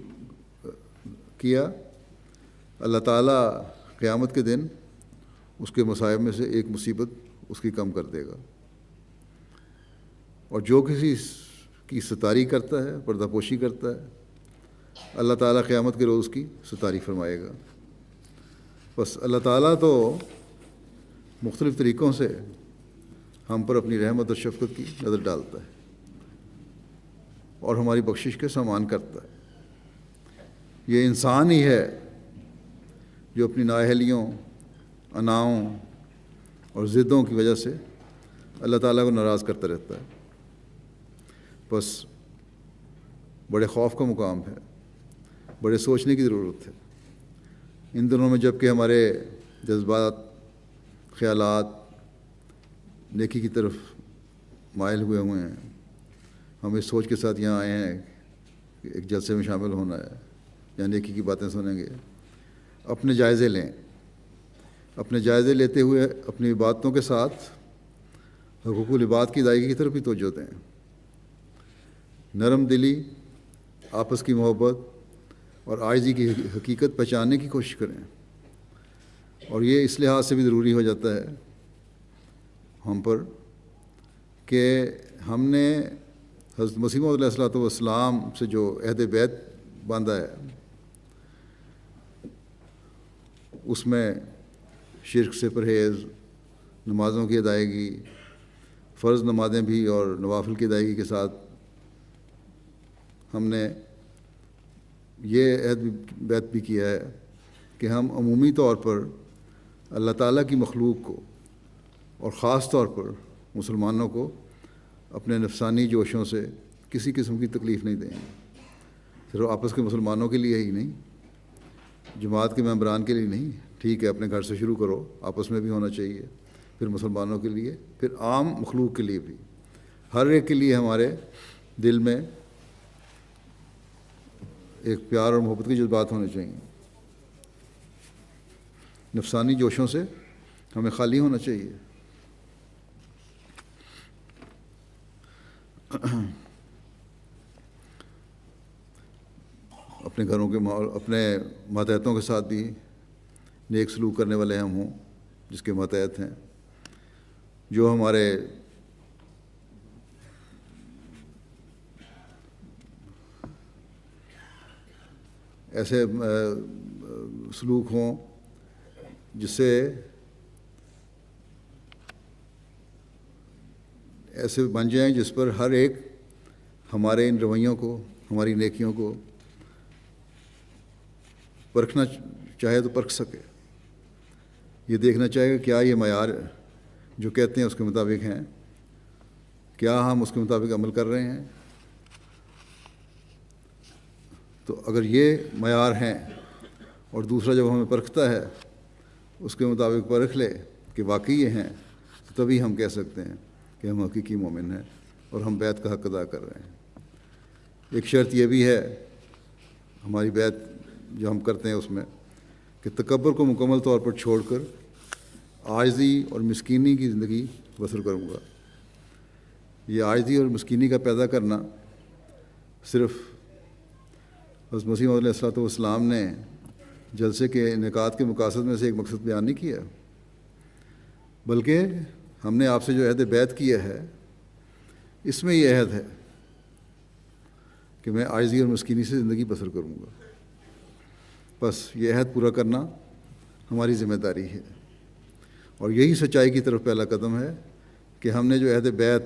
کیا، اللہ تعالیٰ قیامت کے دن اس کے مصائب میں سے ایک مصیبت اس کی کم کر دے گا۔ اور جو کسی کی ستاری کرتا ہے، پردہ پوشی کرتا ہے، اللہ تعالیٰ قیامت کے روز کی ستاری فرمائے گا۔ بس اللہ تعالیٰ تو مختلف طریقوں سے ہم پر اپنی رحمت اور شفقت کی نظر ڈالتا ہے اور ہماری بخشش کے سامان کرتا ہے۔ یہ انسان ہی ہے جو اپنی نااہلیوں، اناؤں اور ضدوں کی وجہ سے اللہ تعالیٰ کو ناراض کرتا رہتا ہے۔ بس بڑے خوف کا مقام ہے، بڑے سوچنے کی ضرورت ہے۔ ان دنوں میں جب کہ ہمارے جذبات، خیالات نیکی کی طرف مائل ہوئے ہیں، ہم اس سوچ کے ساتھ یہاں آئے ہیں کہ ایک جلسے میں شامل ہونا ہے یا نیکی کی باتیں سنیں گے۔ اپنے جائزے لیں، اپنے جائزے لیتے ہوئے اپنی عبادتوں کے ساتھ حقوق العباد کی ادائیگی کی طرف بھی توجہ دیں۔ نرم دلی، آپس کی محبت اور عاجزی کی حقیقت پہچاننے کی کوشش کریں۔ اور یہ اس لحاظ سے بھی ضروری ہو جاتا ہے ہم پر کہ ہم نے حضرت مسیح موعود علیہ السلام سے جو عہد بیعت باندھا ہے، اس میں شرک سے پرہیز، نمازوں کی ادائیگی، فرض نمازیں بھی اور نوافل کی ادائیگی کے ساتھ ہم نے یہ عہد بیعت بھی کیا ہے کہ ہم عمومی طور پر اللہ تعالیٰ کی مخلوق کو اور خاص طور پر مسلمانوں کو اپنے نفسانی جوشوں سے کسی قسم کی تکلیف نہیں دیں گے۔ صرف آپس کے مسلمانوں کے لیے ہی نہیں، جماعت کے ممبران کے لیے نہیں، ٹھیک ہے اپنے گھر سے شروع کرو، آپس میں بھی ہونا چاہیے، پھر مسلمانوں کے لیے، پھر عام مخلوق کے لیے بھی، ہر ایک کے لیے ہمارے دل میں ایک پیار اور محبت کے جذبات ہونے چاہیے۔ نفسانی جوشوں سے ہمیں خالی ہونا چاہیے۔ اپنے گھروں کے اپنے ماتحتوں کے ساتھ بھی نیک سلوک کرنے والے ہم ہوں، جس کے ماتحت ہیں، جو ہمارے ایسے سلوک ہوں جس سے ایسے بن جائیں جس پر ہر ایک ہمارے ان رویوں کو، ہماری نیکیوں کو پرکھنا چاہے تو پرکھ سکے، یہ دیکھنا چاہے کہ کیا یہ معیار جو کہتے ہیں اس کے مطابق ہیں، کیا ہم اس کے مطابق عمل کر رہے ہیں۔ تو اگر یہ معیار ہیں اور دوسرا جب ہمیں پرکھتا ہے اس کے مطابق پرکھ لے کہ واقعی یہ ہیں، تو تبھی ہم کہہ سکتے ہیں کہ ہم حقیقی مومن ہیں اور ہم بیعت کا حق ادا کر رہے ہیں۔ ایک شرط یہ بھی ہے ہماری بیعت جو ہم کرتے ہیں اس میں کہ تکبر کو مکمل طور پر چھوڑ کر عاجزی اور مسکینی کی زندگی بسر کروں گا۔ یہ عاجزی اور مسکینی کا پیدا کرنا صرف حضرت مسیح موعود علیہ السلام نے جلسے کے انعقاد کے مقاصد میں سے ایک مقصد بیان نہیں کیا، بلکہ ہم نے آپ سے جو عہد بیعت کیا ہے اس میں یہ عہد ہے کہ میں عاجزی اور مسکینی سے زندگی بسر کروں گا۔ بس یہ عہد پورا کرنا ہماری ذمہ داری ہے، اور یہی سچائی کی طرف پہلا قدم ہے کہ ہم نے جو عہد بیعت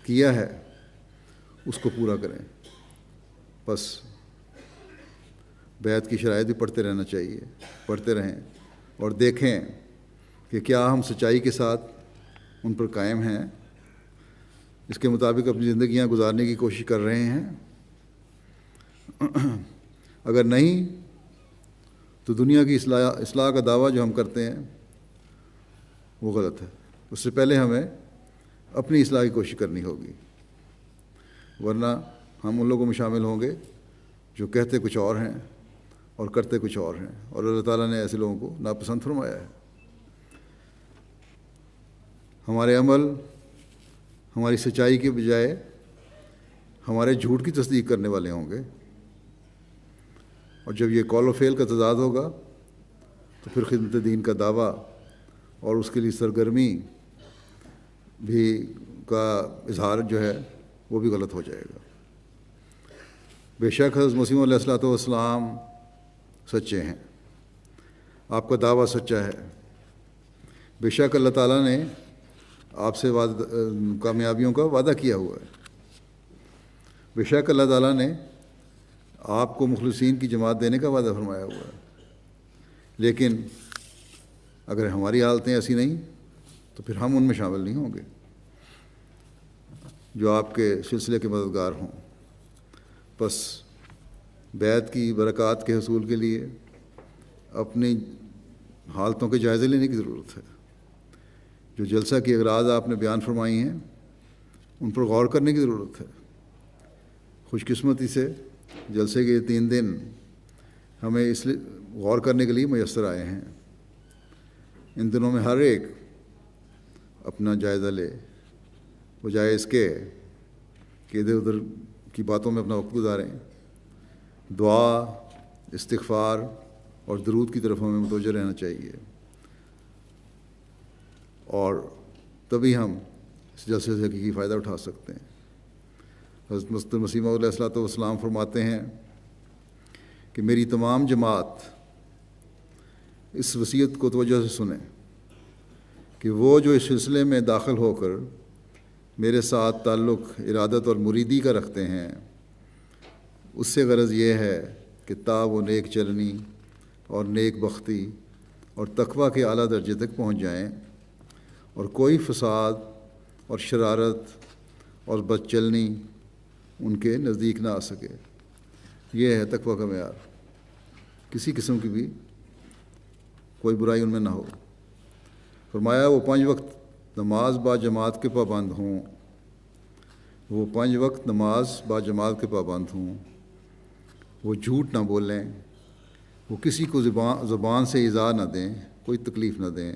کیا ہے اس کو پورا کریں۔ بس بیعت کی شرائط بھی پڑھتے رہنا چاہیے، پڑھتے رہیں اور دیکھیں کہ کیا ہم سچائی کے ساتھ ان پر قائم ہیں، اس کے مطابق اپنی زندگیاں گزارنے کی کوشش کر رہے ہیں۔ اگر نہیں تو دنیا کی اصلاح کا دعویٰ جو ہم کرتے ہیں وہ غلط ہے۔ اس سے پہلے ہمیں اپنی اصلاح کی کوشش کرنی ہوگی، ورنہ ہم ان لوگوں میں شامل ہوں گے جو کہتے کچھ اور ہیں اور کرتے کچھ اور ہیں، اور اللہ تعالیٰ نے ایسے لوگوں کو ناپسند فرمایا ہے۔ ہمارے عمل ہماری سچائی کے بجائے ہمارے جھوٹ کی تصدیق کرنے والے ہوں گے، اور جب یہ قول و فعل کا تضاد ہوگا تو پھر خدمت دین کا دعویٰ اور اس کے لیے سرگرمی بھی کا اظہار جو ہے وہ بھی غلط ہو جائے گا۔ بے شک حضرت مسیح علیہ الصلوۃ والسلام سچے ہیں، آپ کا دعویٰ سچا ہے۔ بے شک اللہ تعالیٰ نے آپ سے کامیابیوں کا وعدہ کیا ہوا ہے۔ بے شک اللہ تعالیٰ نے آپ کو مخلصین کی جماعت دینے کا وعدہ فرمایا ہوا ہے، لیکن اگر ہماری حالتیں ایسی نہیں تو پھر ہم ان میں شامل نہیں ہوں گے جو آپ کے سلسلے کے مددگار ہوں۔ بس بیعت کی برکات کے حصول کے لیے اپنی حالتوں کے جائزے لینے کی ضرورت ہے۔ جو جلسہ کی اغراض آپ نے بیان فرمائی ہیں ان پر غور کرنے کی ضرورت ہے۔ خوش قسمتی سے جلسے کے 3 دن ہمیں اس لیے غور کرنے کے لیے میسر آئے ہیں۔ ان دنوں میں ہر ایک اپنا جائزہ لے، بجائے اس کے کہ ادھر ادھر کی باتوں میں اپنا وقت گزاریں۔ دعا، استغفار اور درود کی طرف ہمیں متوجہ رہنا چاہیے، اور تبھی ہم اس جلسے سے حقیقی فائدہ اٹھا سکتے ہیں۔ حضرت مسیح علیہ الصلوۃ والسلام فرماتے ہیں کہ میری تمام جماعت اس وصیت کو توجہ سے سنیں کہ وہ جو اس سلسلے میں داخل ہو کر میرے ساتھ تعلق ارادت اور مریدی کا رکھتے ہیں، اس سے غرض یہ ہے کہ تا وہ نیک چلنی اور نیک بختی اور تقویٰ کے اعلیٰ درجے تک پہنچ جائیں، اور کوئی فساد اور شرارت اور بد چلنی ان کے نزدیک نہ آ سکے۔ یہ ہے تقویٰ کا معیار، کسی قسم کی بھی کوئی برائی ان میں نہ ہو۔ فرمایا وہ 5 وقت نماز با جماعت کے پابند ہوں، وہ 5 وقت نماز با جماعت کے پابند ہوں، وہ جھوٹ نہ بولیں، وہ کسی کو زبان سے ایذا نہ دیں، کوئی تکلیف نہ دیں،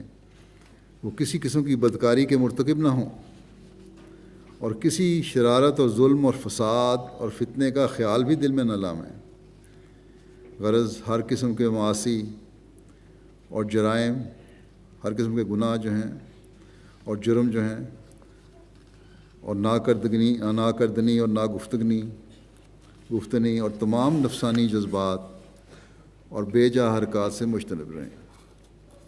وہ کسی قسم کی بدکاری کے مرتکب نہ ہوں، اور کسی شرارت اور ظلم اور فساد اور فتنے کا خیال بھی دل میں نہ لامیں۔ غرض ہر قسم کے معاصی اور جرائم، ہر قسم کے گناہ جو ہیں اور جرم جو ہیں، اور ناکردنی اور گفتنی اور تمام نفسانی جذبات اور بے جا حرکات سے مجتنب رہیں۔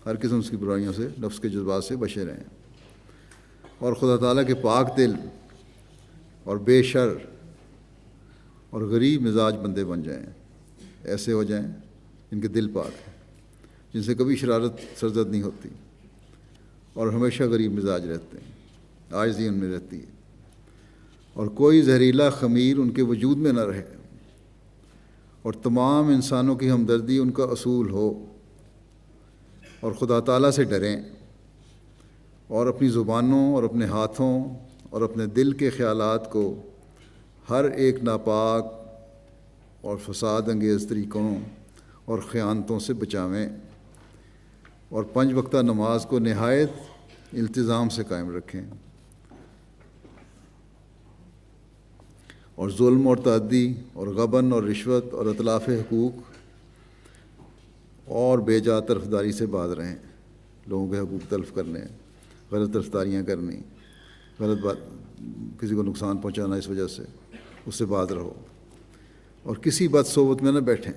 ہر قسم کی برائیوں سے، نفس کے جذبات سے بچے رہیں، اور خدا تعالیٰ کے پاک دل اور بے شر اور غریب مزاج بندے بن جائیں، ایسے ہو جائیں ان کے دل پاک ہیں، جن سے کبھی شرارت سرزد نہیں ہوتی، اور ہمیشہ غریب مزاج رہتے ہیں، عاجزی ان میں رہتی ہے، اور کوئی زہریلا خمیر ان کے وجود میں نہ رہے، اور تمام انسانوں کی ہمدردی ان کا اصول ہو، اور خدا تعالیٰ سے ڈریں، اور اپنی زبانوں اور اپنے ہاتھوں اور اپنے دل کے خیالات کو ہر ایک ناپاک اور فساد انگیز طریقوں اور خیانتوں سے بچاویں، اور 5 وقتہ نماز کو نہایت التزام سے قائم رکھیں، اور ظلم اور تعدی اور غبن اور رشوت اور اتلاف حقوق اور بے جا طرفداری سے باز رہیں۔ لوگوں کے حقوق تلف کرنے، غلط طرفداریاں کرنی، غلط بات، کسی کو نقصان پہنچانا، اس وجہ سے اس سے باز رہو، اور کسی بد صحبت میں نہ بیٹھیں۔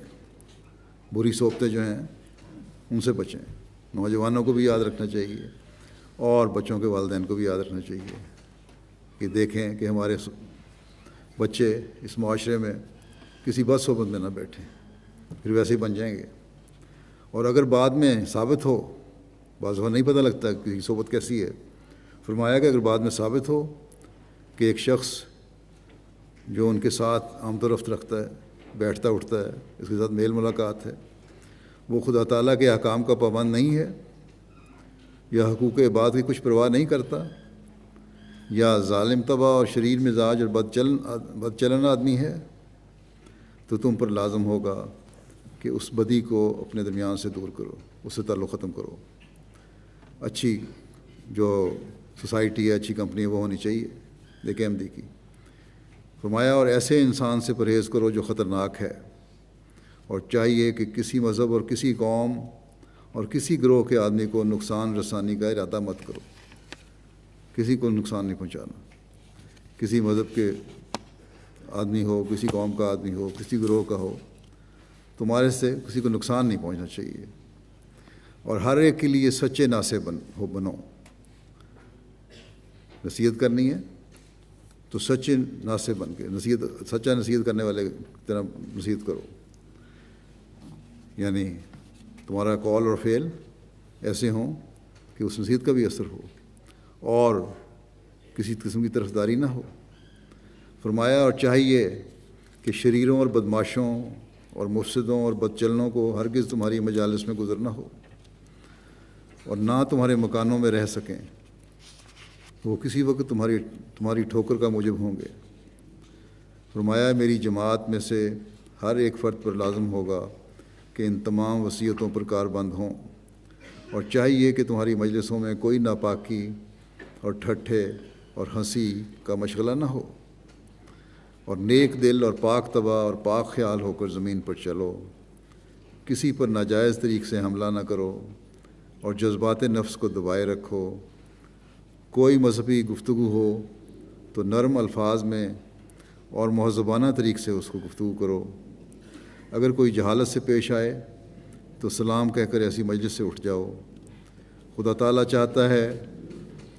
بری صحبتیں جو ہیں ان سے بچیں۔ نوجوانوں کو بھی یاد رکھنا چاہیے، اور بچوں کے والدین کو بھی یاد رکھنا چاہیے کہ دیکھیں کہ ہمارے بچے اس معاشرے میں کسی بد صحبت میں نہ بیٹھیں، پھر ویسے ہی بن جائیں گے، اور اگر بعد میں ثابت ہو، بعض دفعہ نہیں پتہ لگتا کہ صحبت کیسی ہے، فرمایا کہ اگر بعد میں ثابت ہو کہ ایک شخص جو ان کے ساتھ آمد و رفت رکھتا ہے، بیٹھتا اٹھتا ہے، اس کے ساتھ میل ملاقات ہے، وہ خدا تعالیٰ کے احکام کا پابند نہیں ہے، یا حقوق عباد کی کچھ پرواہ نہیں کرتا، یا ظالم طبع اور شریر مزاج اور بد چلن آدمی ہے، تو تم پر لازم ہوگا کہ اس بدی کو اپنے درمیان سے دور کرو، اس سے تعلق ختم کرو۔ اچھی جو سوسائٹی ہے، اچھی کمپنی ہے، وہ ہونی چاہیے نیک احمدی کی۔ فرمایا اور ایسے انسان سے پرہیز کرو جو خطرناک ہے، اور چاہیے کہ کسی مذہب اور کسی قوم اور کسی گروہ کے آدمی کو نقصان رسانی کا ارادہ مت کرو، کسی کو نقصان نہیں پہنچانا، کسی مذہب کے آدمی ہو، کسی قوم کا آدمی ہو، کسی گروہ کا ہو، تمہارے سے کسی کو نقصان نہیں پہنچنا چاہیے، اور ہر ایک کے لیے سچے ناصح بنو۔ نصیحت کرنی ہے تو سچے ناصح بن کے سچا نصیحت کرنے والے کی طرح نصیحت کرو، یعنی تمہارا قول اور فعل ایسے ہوں کہ اس نصیحت کا بھی اثر ہو اور کسی قسم کی طرفداری نہ ہو۔ فرمایا اور چاہیے کہ شریروں اور بدماشوں اور مفسدوں اور بدچلنوں کو ہرگز تمہاری مجالس میں گزرنا ہو، اور نہ تمہارے مکانوں میں رہ سکیں، وہ کسی وقت تمہاری ٹھوکر کا موجب ہوں گے۔ فرمایا میری جماعت میں سے ہر ایک فرد پر لازم ہوگا کہ ان تمام وصیتوں پر کاربند ہوں، اور چاہیے کہ تمہاری مجلسوں میں کوئی ناپاکی اور ٹھٹھے اور ہنسی کا مشغلہ نہ ہو، اور نیک دل اور پاک طبع اور پاک خیال ہو کر زمین پر چلو، کسی پر ناجائز طریق سے حملہ نہ کرو، اور جذبات نفس کو دبائے رکھو۔ کوئی مذہبی گفتگو ہو تو نرم الفاظ میں اور مہذبانہ طریق سے اس کو گفتگو کرو۔ اگر کوئی جہالت سے پیش آئے تو سلام کہہ کر ایسی مجلس سے اٹھ جاؤ۔ خدا تعالیٰ چاہتا ہے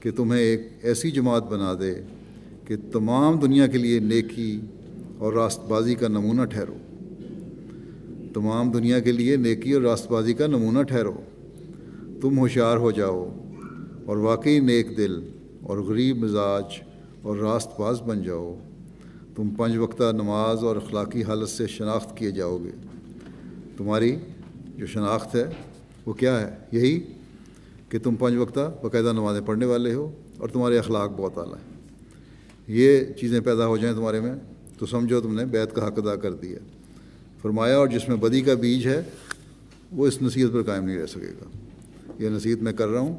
کہ تمہیں ایک ایسی جماعت بنا دے کہ تمام دنیا کے لیے نیکی اور راست بازی کا نمونہ ٹھہرو، تمام دنیا کے لیے نیکی اور راست بازی کا نمونہ ٹھہرو۔ تم ہوشیار ہو جاؤ اور واقعی نیک دل اور غریب مزاج اور راست باز بن جاؤ۔ تم 5 وقتہ نماز اور اخلاقی حالت سے شناخت کیے جاؤ گے۔ تمہاری جو شناخت ہے وہ کیا ہے؟ یہی کہ تم 5 وقتہ باقاعدہ نمازیں پڑھنے والے ہو اور تمہارے اخلاق بہت اعلیٰ ہیں۔ یہ چیزیں پیدا ہو جائیں تمہارے میں تو سمجھو تم نے بیعت کا حق ادا کر دیا۔ فرمایا اور جس میں بدی کا بیج ہے وہ اس نصیحت پر قائم نہیں رہ سکے گا۔ یہ نصیحت میں کر رہا ہوں،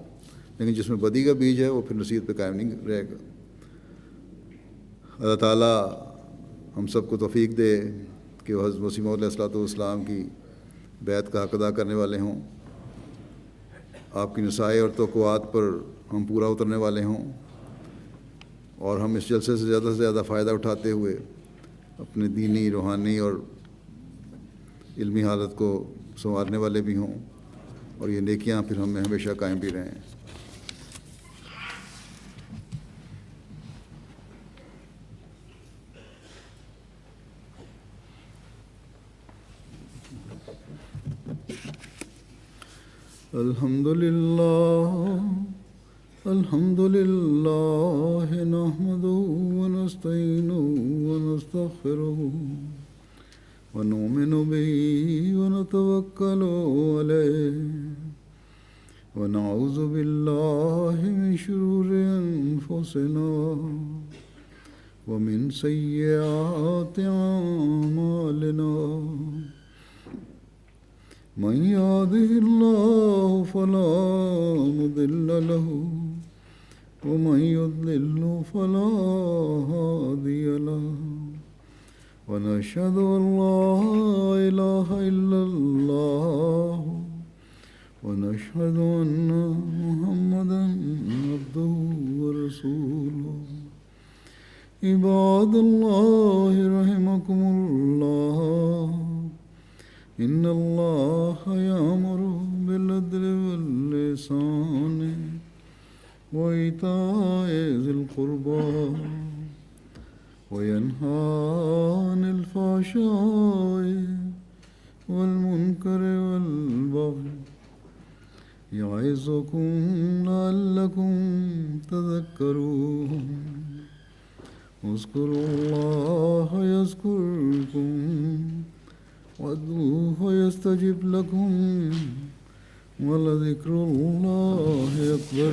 لیکن جس میں بدی کا بیج ہے وہ پھر نصیحت پہ قائم نہیں رہے گا۔ اللہ تعالیٰ ہم سب کو توفیق دے کہ وہ حضرت مسیح موعود علیہ الصلوۃ والسلام کی بیعت کا حق ادا کرنے والے ہوں، آپ کی نصائح اور توقعات پر ہم پورا اترنے والے ہوں، اور ہم اس جلسے سے زیادہ فائدہ اٹھاتے ہوئے اپنے دینی، روحانی اور علمی حالت کو سنوارنے والے بھی ہوں، اور یہ نیکیاں پھر ہم میں ہمیشہ قائم بھی رہیں۔ الحمد للہ نحمدہ ونستعینہ ونستغفرہ ونؤمن بہ ونتوکل علیہ ونعوذ باللہ من شرور انفسنا ومن سیئات اعمالنا من يهده الله فلا مضل له ومن يضلل فلا هادي له ونشهد أن لا إله إلا الله ونشهد أن محمدا عبده ورسوله عباد الله رحمكم الله إن الله يأمر بالعدل والإحسان وإيتاء ذي القربى وينهى عن الفحشاء والمنكر والبغي يعظكم لعلكم تذكرون اذكروا الله يذكركم وادعوه يستجب لكم ولذكر الله أكبر